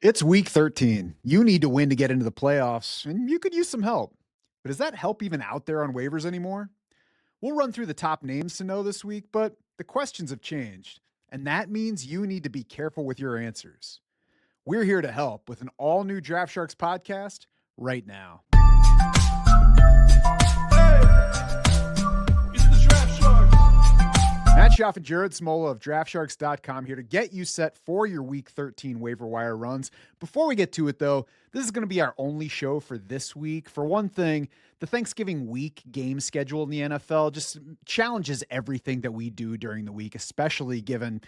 It's week 13. You need to win to get into the playoffs, and you could use some help. But is that help even out there on waivers anymore? We'll run through the top names to know this week, but the questions have changed, and that means you need to be careful with your answers. We're here to help with an all new Draft Sharks podcast right now. It's the Draft Sharks. Matt Schauf and Jared Smola of DraftSharks.com here to get you set for your Week 13 waiver wire runs. Before we get to it, though, this is going to be our only show for this week. For one thing, the Thanksgiving week game schedule in the NFL just challenges everything that we do during the week, especially given,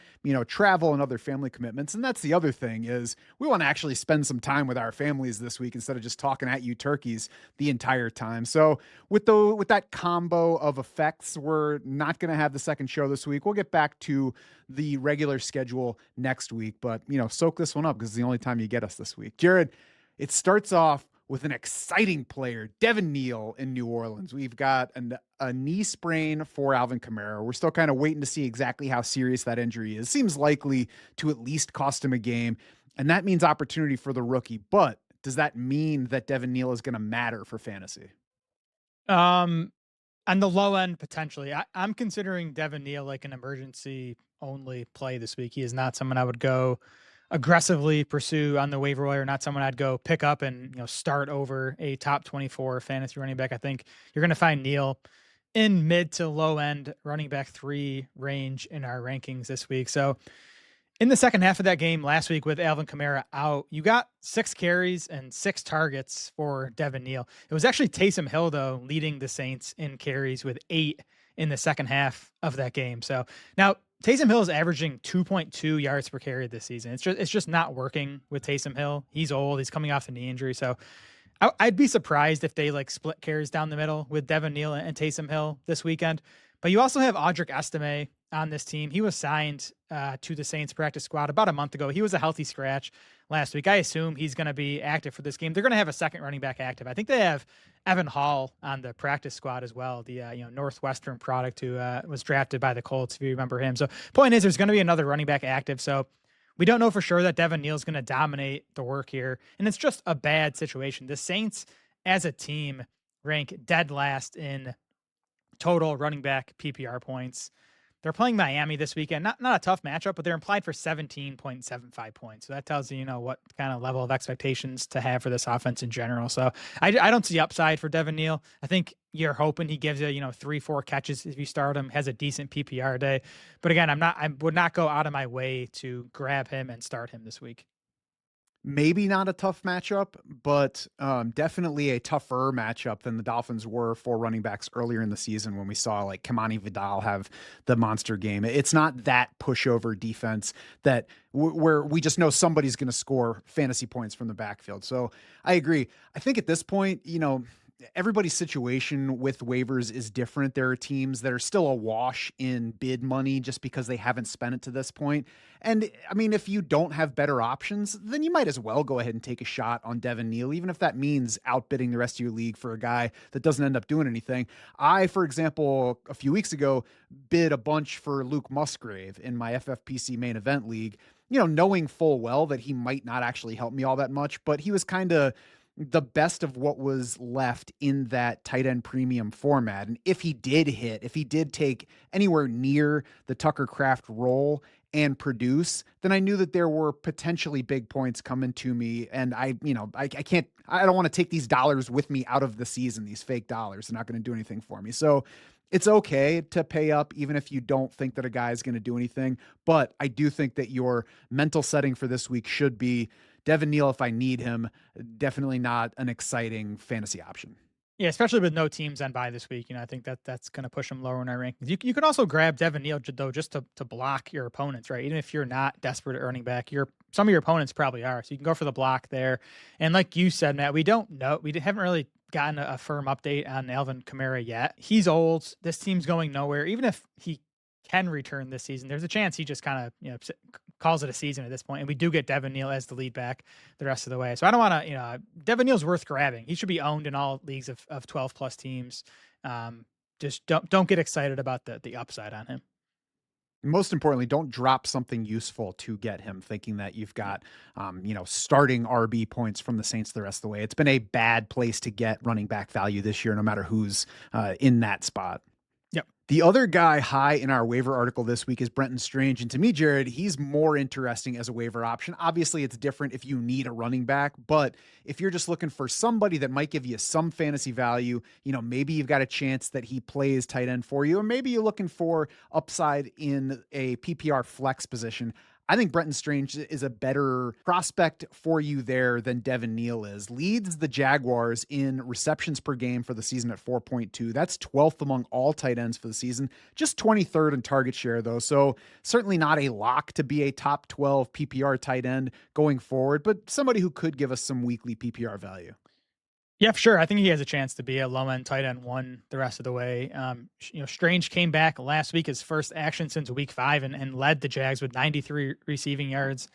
travel and other family commitments. And that's the other thing is we want to actually spend some time with our families this week instead of just talking at you turkeys the entire time. So with that combo of effects, we're not going to have the second show this week. We'll get back to the regular schedule next week, but soak this one up because it's the only time you get us this week. Jared, it starts off with an exciting player, Devin Neal in New Orleans. We've got a knee sprain for Alvin Kamara. We're still kind of waiting to see exactly how serious that injury is. Seems likely to at least cost him a game, and that means opportunity for the rookie. But does that mean that Devin Neal is going to matter for fantasy? On the low end, potentially. I'm considering Devin Neal like an emergency only play this week. He is not someone I would go aggressively pursue on the waiver wire, not someone I'd go pick up and start over a top 24 fantasy running back. I think you're going to find Neal in mid to low end running back 3 range in our rankings this week. So in the second half of that game last week with Alvin Kamara out, you got 6 carries and 6 targets for Devin Neal. It was actually Taysom Hill, though, leading the Saints in carries with 8 in the second half of that game. So now Taysom Hill is averaging 2.2 yards per carry this season. It's just not working with Taysom Hill. He's old. He's coming off a knee injury. So I'd be surprised if they split carries down the middle with Devin Neal and Taysom Hill this weekend. But you also have Audric Estime on this team. He was signed to the Saints practice squad about a month ago. He was a healthy scratch last week. I assume he's going to be active for this game. They're going to have a second running back active. I think they have Evan Hall on the practice squad as well, the Northwestern product who was drafted by the Colts, if you remember him. So point is, there's going to be another running back active. So we don't know for sure that Devin Neal is going to dominate the work here. And it's just a bad situation. The Saints as a team rank dead last in total running back PPR points. They're playing Miami this weekend. Not a tough matchup, but they're implied for 17.75 points. So that tells you, what kind of level of expectations to have for this offense in general. So I don't see upside for Devin Neal. I think you're hoping he gives you, 3-4 catches if you start him, has a decent PPR day. But again, I would not go out of my way to grab him and start him this week. Maybe not a tough matchup, but definitely a tougher matchup than the Dolphins were for running backs earlier in the season when we saw Kamani Vidal have the monster game. It's not that pushover defense that where we just know somebody's going to score fantasy points from the backfield. So I agree. I think at this point, everybody's situation with waivers is different. There are teams that are still awash in bid money just because they haven't spent it to this point. And I mean, if you don't have better options, then you might as well go ahead and take a shot on Devin Neal, even if that means outbidding the rest of your league for a guy that doesn't end up doing anything. I, for example, a few weeks ago, bid a bunch for Luke Musgrave in my FFPC main event league, knowing full well that he might not actually help me all that much, but he was kind of the best of what was left in that tight end premium format. And if he did take anywhere near the Tucker Kraft role and produce, then I knew that there were potentially big points coming to me. And I don't want to take these dollars with me out of the season. These fake dollars are not going to do anything for me. So it's okay to pay up, even if you don't think that a guy is going to do anything. But I do think that your mental setting for this week should be Devin Neal if I need him. Definitely not an exciting fantasy option. Yeah, especially with no teams on bye this week. I think that's going to push him lower in our rankings. You can also grab Devin Neal, though, just to block your opponents, right? Even if you're not desperate at earning back, some of your opponents probably are. So you can go for the block there. And like you said, Matt, we don't know. We haven't really gotten a firm update on Alvin Kamara yet. He's old. This team's going nowhere. Even if he can return this season, there's a chance he just kind of calls it a season at this point, and we do get Devin Neal as the lead back the rest of the way. So I don't want to, Devin Neal's worth grabbing. He should be owned in all leagues of 12 plus teams. Just don't get excited about the upside on him. Most importantly, don't drop something useful to get him, thinking that you've got, starting RB points from the Saints the rest of the way. It's been a bad place to get running back value this year, no matter who's in that spot. Yep. The other guy high in our waiver article this week is Brenton Strange. And to me, Jared, he's more interesting as a waiver option. Obviously, it's different if you need a running back, but if you're just looking for somebody that might give you some fantasy value, maybe you've got a chance that he plays tight end for you, or maybe you're looking for upside in a PPR flex position. I think Brenton Strange is a better prospect for you there than Devin Neal is. Leads the Jaguars in receptions per game for the season at 4.2. That's 12th among all tight ends for the season. Just 23rd in target share, though. So certainly not a lock to be a top 12 PPR tight end going forward, but somebody who could give us some weekly PPR value. Yeah, for sure. I think he has a chance to be a low end tight end one the rest of the way. Strange came back last week, his first action since week 5, and led the Jags with 93 receiving yards,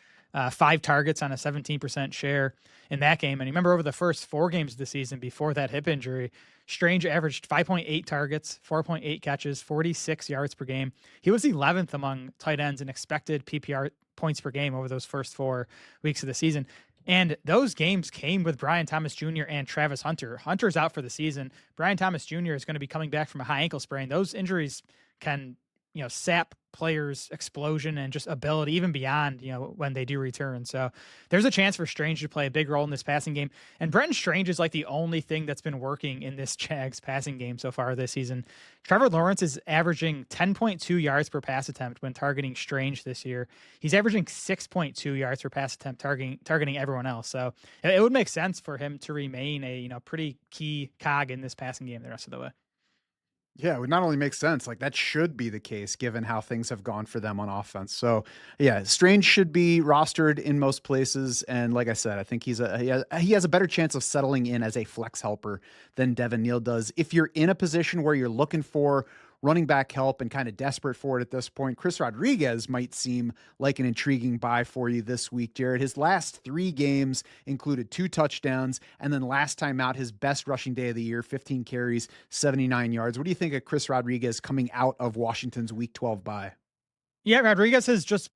5 targets on a 17% share in that game. And remember, over the first 4 games of the season before that hip injury, Strange averaged 5.8 targets, 4.8 catches, 46 yards per game. He was 11th among tight ends in expected PPR points per game over those first 4 weeks of the season. And those games came with Brian Thomas Jr. and Travis Hunter. Hunter's out for the season. Brian Thomas Jr. is going to be coming back from a high ankle sprain. Those injuries can, sap players' explosion and just ability, even beyond, when they do return. So there's a chance for Strange to play a big role in this passing game. And Brenton Strange is like the only thing that's been working in this Jags passing game so far this season. Trevor Lawrence is averaging 10.2 yards per pass attempt when targeting Strange this year. He's averaging 6.2 yards per pass attempt targeting everyone else. So it would make sense for him to remain a, pretty key cog in this passing game the rest of the way. Yeah, it would not only make sense, like that should be the case given how things have gone for them on offense. So, yeah, Strange should be rostered in most places, and like I said, I think he has a better chance of settling in as a flex helper than Devin Neal does. If you're in a position where you're looking for running back help and kind of desperate for it at this point, Chris Rodriguez might seem like an intriguing buy for you this week, Jared. His last 3 games included 2 touchdowns, and then last time out, his best rushing day of the year, 15 carries, 79 yards. What do you think of Chris Rodriguez coming out of Washington's Week 12 bye? Yeah, Rodriguez has just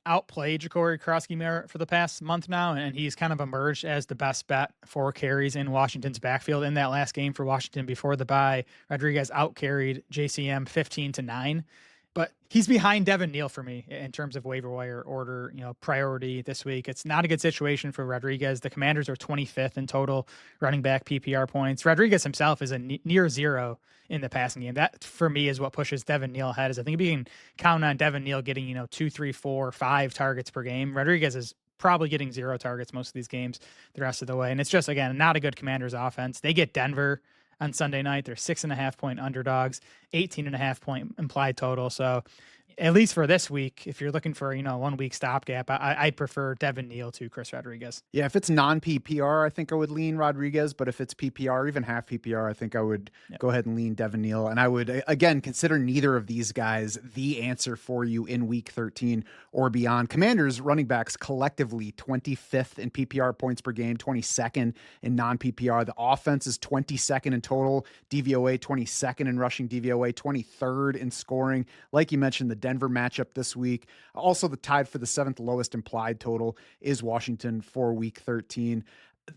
outplayed Jacory Krosky for the past month now, and he's kind of emerged as the best bet for carries in Washington's backfield. In that last game for Washington before the bye, Rodriguez outcarried JCM 15-9. But he's behind Devin Neal for me in terms of waiver wire order, priority this week. It's not a good situation for Rodriguez. The Commanders are 25th in total running back PPR points. Rodriguez himself is a near zero in the passing game. That, for me, is what pushes Devin Neal ahead. Is I think if you can count on Devin Neal getting, 2, 3, 4, 5 targets per game, Rodriguez is probably getting 0 targets most of these games the rest of the way. And it's just, again, not a good Commanders offense. They get Denver on Sunday night. They're 6.5-point underdogs, 18.5-point implied total. So at least for this week, if you're looking for, 1 week stopgap, I prefer Devin Neal to Chris Rodriguez. Yeah, if it's non-PPR, I think I would lean Rodriguez, but if it's PPR, even half PPR, I think I would go ahead and lean Devin Neal. And I would, again, consider neither of these guys the answer for you in week 13 or beyond. Commanders running backs collectively 25th in PPR points per game, 22nd in non-PPR. The offense is 22nd in total DVOA, 22nd in rushing DVOA, 23rd in scoring. Like you mentioned, the Denver matchup this week. Also, the tied for the 7th lowest implied total is Washington for week 13.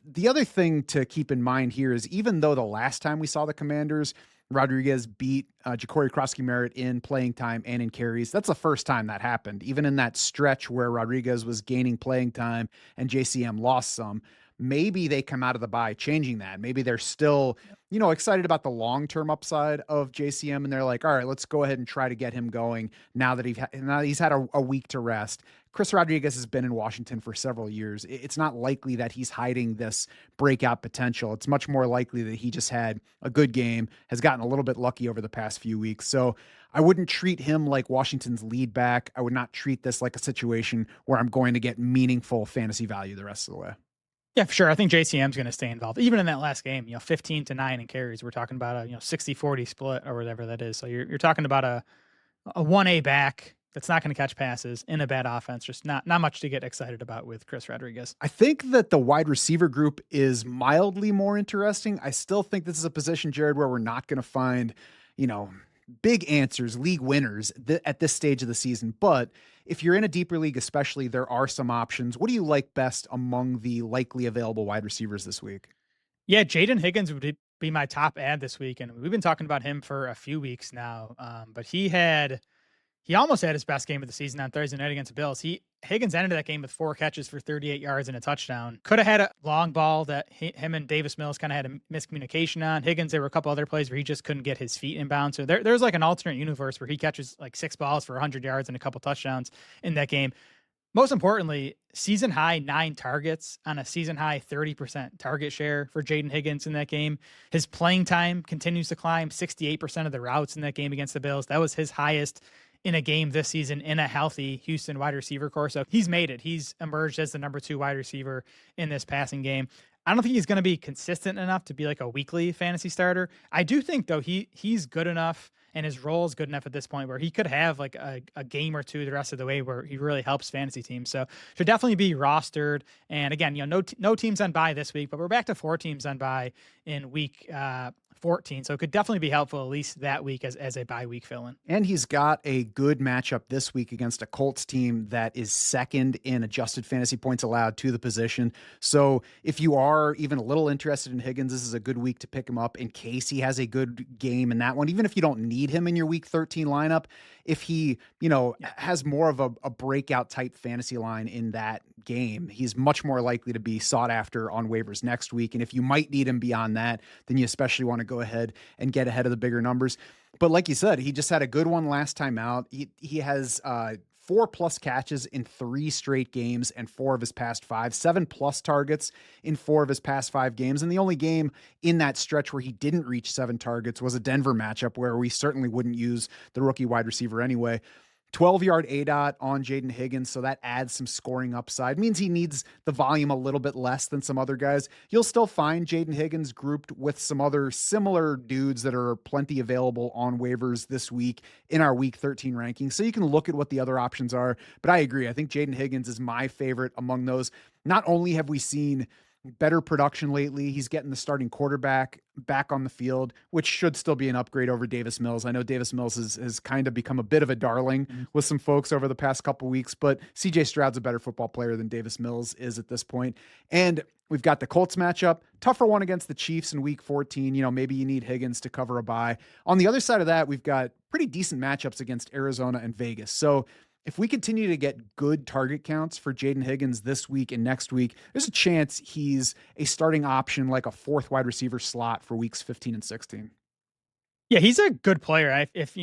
The other thing to keep in mind here is even though the last time we saw the Commanders, Rodriguez beat Jacory Krosky in playing time and in carries. That's the first time that happened. Even in that stretch where Rodriguez was gaining playing time and JCM lost some, maybe they come out of the bye changing that. Maybe they're still, excited about the long-term upside of JCM, and they're like, all right, let's go ahead and try to get him going now that he's had a week to rest. Chris Rodriguez has been in Washington for several years. It's not likely that he's hiding this breakout potential. It's much more likely that he just had a good game, has gotten a little bit lucky over the past few weeks. So I wouldn't treat him like Washington's lead back. I would not treat this like a situation where I'm going to get meaningful fantasy value the rest of the way. Yeah, for sure. I think JCM's going to stay involved. Even in that last game, 15-9 in carries. We're talking about a 60-40 split or whatever that is. So you're talking about a 1A back that's not going to catch passes in a bad offense. Just not much to get excited about with Chris Rodriguez. I think that the wide receiver group is mildly more interesting. I still think this is a position, Jared, where we're not going to find, big answers, league winners at this stage of the season. But if you're in a deeper league, especially, there are some options. What do you like best among the likely available wide receivers this week? Yeah, Jayden Higgins would be my top ad this week, and we've been talking about him for a few weeks now. But he almost had his best game of the season on Thursday night against the Bills. Higgins ended that game with 4 catches for 38 yards and a touchdown. Could have had a long ball that him and Davis Mills kind of had a miscommunication on. Higgins, there were a couple other plays where he just couldn't get his feet in bounds. So there's like an alternate universe where he catches like 6 balls for 100 yards and a couple touchdowns in that game. Most importantly, season high 9 targets on a season high 30% target share for Jayden Higgins in that game. His playing time continues to climb, 68% of the routes in that game against the Bills. That was his highest in a game this season in a healthy Houston wide receiver core. So he's made it. He's emerged as the number 2 wide receiver in this passing game. I don't think he's going to be consistent enough to be like a weekly fantasy starter. I do think, though, he's good enough and his role is good enough at this point where he could have like a game or two the rest of the way where he really helps fantasy teams. So should definitely be rostered. And again, no teams on bye this week, but we're back to 4 teams on bye in week 14. So it could definitely be helpful at least that week as a bye week fill-in. And he's got a good matchup this week against a Colts team that is second in adjusted fantasy points allowed to the position. So if you are even a little interested in Higgins, this is a good week to pick him up in case he has a good game in that one. Even if you don't need him in your week 13 lineup, if he, has more of a breakout type fantasy line in that game, he's much more likely to be sought after on waivers next week. And if you might need him beyond that, then you especially want to go ahead and get ahead of the bigger numbers. But like you said, he just had a good one last time out. He has 4+ catches in 3 straight games and 4 of his past 5, 7+ targets in 4 of his past 5 games. And the only game in that stretch where he didn't reach 7 targets was a Denver matchup where we certainly wouldn't use the rookie wide receiver anyway. 12-yard ADOT on Jayden Higgins, so that adds some scoring upside. Means he needs the volume a little bit less than some other guys. You'll still find Jayden Higgins grouped with some other similar dudes that are plenty available on waivers this week in our Week 13 rankings, so you can look at what the other options are. But I agree. I think Jayden Higgins is my favorite among those. Not only have we seen better production lately, he's getting the starting quarterback back on the field, which should still be an upgrade over Davis Mills. I know Davis Mills has kind of become a bit of a darling with some folks over the past couple weeks, but CJ Stroud's a better football player than Davis Mills is at this point. And we've got the Colts matchup, tougher one against the Chiefs in week 14. Maybe you need Higgins to cover a bye. On the other side of that, we've got pretty decent matchups against Arizona and Vegas. So if we continue to get good target counts for Jayden Higgins this week and next week, there's a chance he's a starting option, like a 4th wide receiver slot for weeks 15 and 16. Yeah, he's a good player. If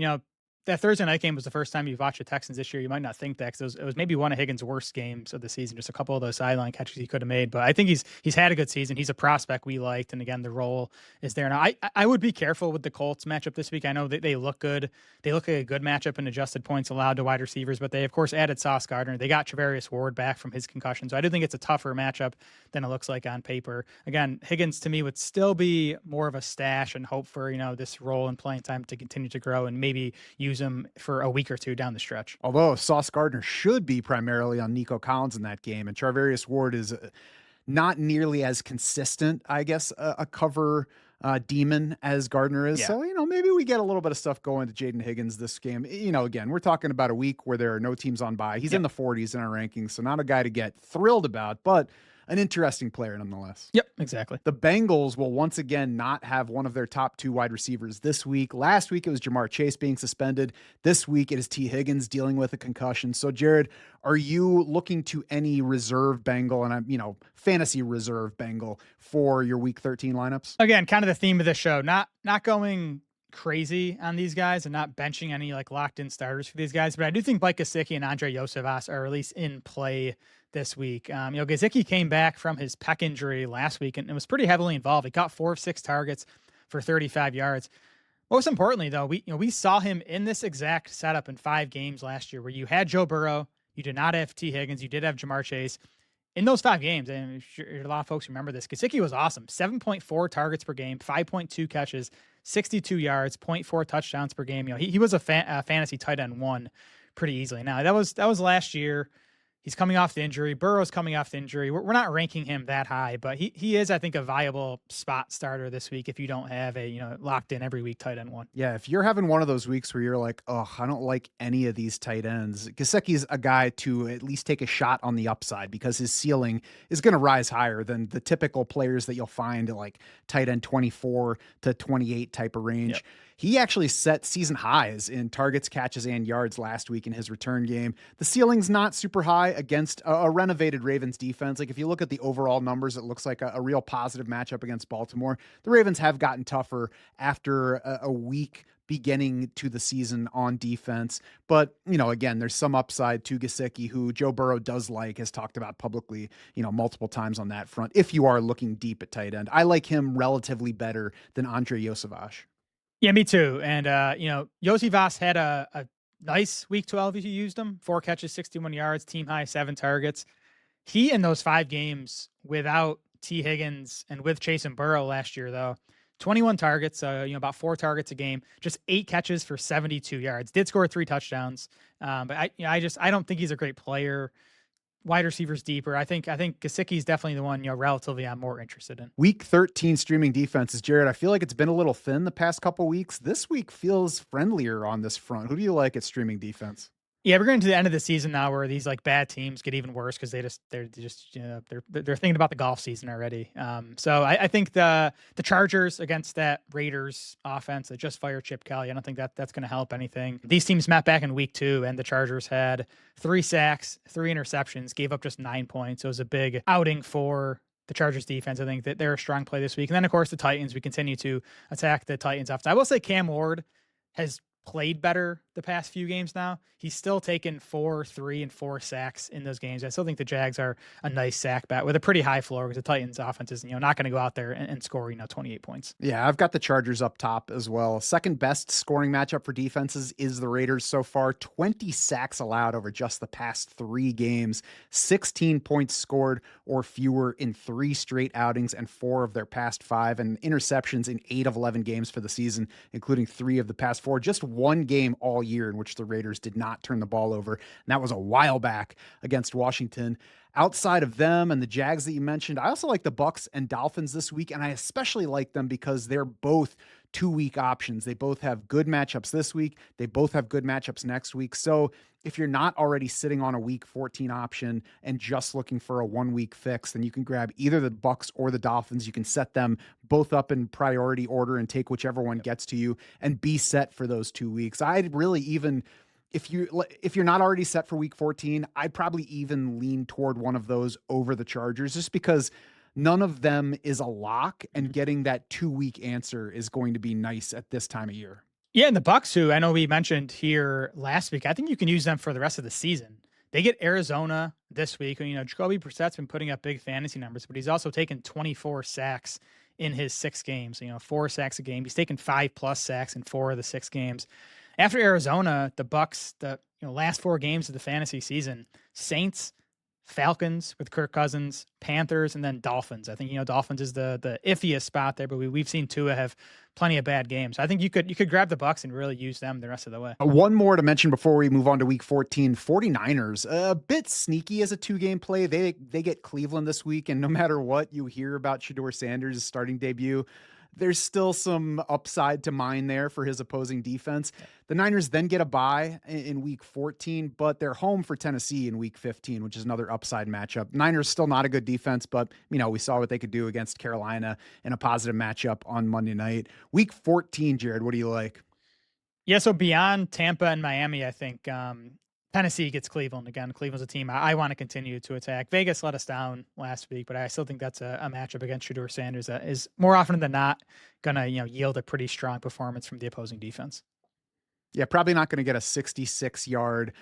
that Thursday night game was the first time you've watched the Texans this year, you might not think that, because it was maybe one of Higgins' worst games of the season. Just a couple of those sideline catches he could have made. But I think he's had a good season. He's a prospect we liked. And again, the role is there. Now, I would be careful with the Colts matchup this week. I know that they look good. They look like a good matchup in adjusted points allowed to wide receivers, but they, of course, added Sauce Gardner. They got Travarius Ward back from his concussion. So I do think it's a tougher matchup than it looks like on paper. Again, Higgins to me would still be more of a stash and hope for, this role and playing time to continue to grow and maybe use him for a week or two down the stretch. Although Sauce Gardner should be primarily on Nico Collins in that game, and Charvarius Ward is not nearly as consistent, I guess, a cover demon as Gardner is. Yeah. So, maybe we get a little bit of stuff going to Jayden Higgins this game. Again, we're talking about a week where there are no teams on bye. He's in the 40s in our rankings, so not a guy to get thrilled about, but an interesting player nonetheless. Yep, exactly. The Bengals will once again not have one of their top 2 wide receivers this week. Last week, it was Jamar Chase being suspended. This week, it is Tee Higgins dealing with a concussion. So, Jared, are you looking to any reserve Bengal and fantasy reserve Bengal for your week 13 lineups? Again, kind of the theme of the show, not going crazy on these guys and not benching any like locked in starters for these guys. But I do think Mike Gesicki and Andre Yosevas are at least in play this week. Gesicki came back from his pec injury last week and was pretty heavily involved. He caught 4 of 6 targets for 35 yards. Most importantly, though, we saw him in this exact setup in 5 games last year where you had Joe Burrow, you did not have Tee Higgins, you did have Jamar Chase. In those 5 games, and I'm sure a lot of folks remember this, Gesicki was awesome. 7.4 targets per game, 5.2 catches, 62 yards, 0.4 touchdowns per game. He was a fantasy tight end 1 pretty easily. Now, that was last year. He's coming off the injury. Burrow's coming off the injury. We're not ranking him that high, but he is, I think, a viable spot starter this week if you don't have a locked in every week tight end one. Yeah, if you're having one of those weeks where you're like, oh, I don't like any of these tight ends, Gesicki's a guy to at least take a shot on the upside because his ceiling is going to rise higher than the typical players that you'll find at like tight end 24 to 28 type of range. Yep. He actually set season highs in targets, catches, and yards last week in his return game. The ceiling's not super high against a renovated Ravens defense. Like if you look at the overall numbers, it looks like a real positive matchup against Baltimore. The Ravens have gotten tougher after a weak beginning to the season on defense. But, again, there's some upside to Gesicki, who Joe Burrow does like, has talked about publicly, multiple times on that front. If you are looking deep at tight end, I like him relatively better than Andre Iosivas. Yeah, me too. And, Iosivas had a nice week 12 if you used him. 4 catches, 61 yards, team high, 7 targets. He, in those 5 games without Tee Higgins and with Chase and Burrow last year, though, 21 targets, about 4 targets a game, just 8 catches for 72 yards. Did score 3 touchdowns. But I don't think he's a great player. Wide receivers deeper. I think Gesicki is definitely the one, relatively I'm more interested in. Week 13 streaming defenses, Jared. I feel like it's been a little thin the past couple weeks. This week feels friendlier on this front. Who do you like at streaming defense? Yeah, we're getting to the end of the season now, where these like bad teams get even worse because they're thinking about the golf season already. So I think the Chargers against that Raiders offense that just fired Chip Kelly, I don't think that's going to help anything. These teams met back in week 2, and the Chargers had 3 sacks, 3 interceptions, gave up just 9 points. So it was a big outing for the Chargers defense. I think that they're a strong play this week. And then of course the Titans, we continue to attack the Titans often. I will say Cam Ward has played better the past few games now. He's still taken 4, 3, and 4 sacks in those games. I still think the Jags are a nice sack bet with a pretty high floor because the Titans offense is, not going to go out there and score, 28 points. Yeah, I've got the Chargers up top as well. Second best scoring matchup for defenses is the Raiders so far. 20 sacks allowed over just the past 3 games. 16 points scored or fewer in 3 straight outings and 4 of their past 5, and interceptions in 8 of 11 games for the season, including 3 of the past 4. Just 1 game all year in which the Raiders did not turn the ball over, and that was a while back against Washington. Outside of them and the Jags that you mentioned, I also like the Bucs and Dolphins this week, and I especially like them because they're both 2-week options. They both have good matchups this week. They both have good matchups next week. So if you're not already sitting on a week 14 option and just looking for a 1-week fix, then you can grab either the Bucs or the Dolphins. You can set them both up in priority order and take whichever one gets to you and be set for those 2 weeks. I'd really even, if you're not already set for week 14, I'd probably even lean toward one of those over the Chargers, just because none of them is a lock, and getting that 2-week answer is going to be nice at this time of year. Yeah, and the Bucs, who I know we mentioned here last week, I think you can use them for the rest of the season. They get Arizona this week. Jacoby Brissett's been putting up big fantasy numbers, but he's also taken 24 sacks in his 6 games. 4 sacks a game. He's taken 5+ sacks in 4 of the 6 games. After Arizona, the Bucs, the last 4 games of the fantasy season: Saints, Falcons with Kirk Cousins, Panthers, and then Dolphins. I think, Dolphins is the iffiest spot there, but we've seen Tua have plenty of bad games. I think you could grab the Bucs and really use them the rest of the way. One more to mention before we move on to week 14, 49ers, a bit sneaky as a 2-game play. They get Cleveland this week, and no matter what you hear about Shedeur Sanders' starting debut, there's still some upside to mine there for his opposing defense. The Niners then get a bye in week 14, but they're home for Tennessee in week 15, which is another upside matchup. Niners still not a good defense, but we saw what they could do against Carolina in a positive matchup on Monday night. Week 14, Jared, what do you like? Yeah, so beyond Tampa and Miami, I think Tennessee gets Cleveland again. Cleveland's a team I want to continue to attack. Vegas let us down last week, but I still think that's a matchup against Shedeur Sanders that is more often than not going to yield a pretty strong performance from the opposing defense. Yeah, probably not going to get a 66-yard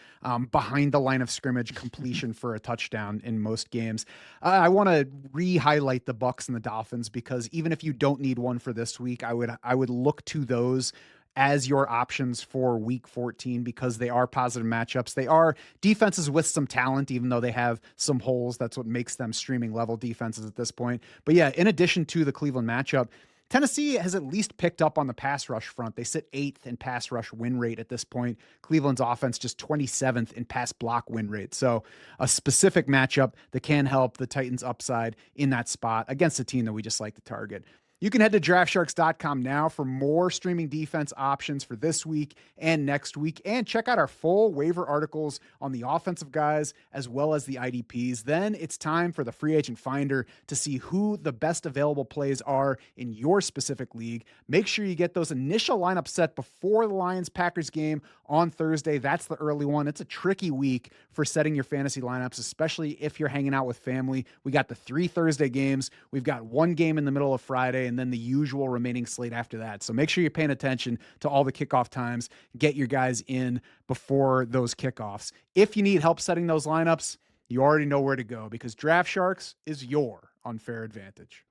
behind the line of scrimmage completion for a touchdown in most games. I want to re-highlight the Bucs and the Dolphins, because even if you don't need one for this week, I would look to those as your options for week 14, because they are positive matchups. They are defenses with some talent, even though they have some holes. That's what makes them streaming level defenses at this point. But yeah, in addition to the Cleveland matchup, Tennessee has at least picked up on the pass rush front. They sit 8th in pass rush win rate at this point. Cleveland's offense just 27th in pass block win rate. So a specific matchup that can help the Titans upside in that spot against a team that we just like to target. You can head to draftsharks.com now for more streaming defense options for this week and next week, and check out our full waiver articles on the offensive guys as well as the IDPs. Then it's time for the free agent finder to see who the best available plays are in your specific league. Make sure you get those initial lineups set before the Lions-Packers game on Thursday. That's the early one. It's a tricky week for setting your fantasy lineups, especially if you're hanging out with family. We got the 3 Thursday games. We've got one game in the middle of Friday, and then the usual remaining slate after that. So make sure you're paying attention to all the kickoff times. Get your guys in before those kickoffs. If you need help setting those lineups, you already know where to go, because Draft Sharks is your unfair advantage.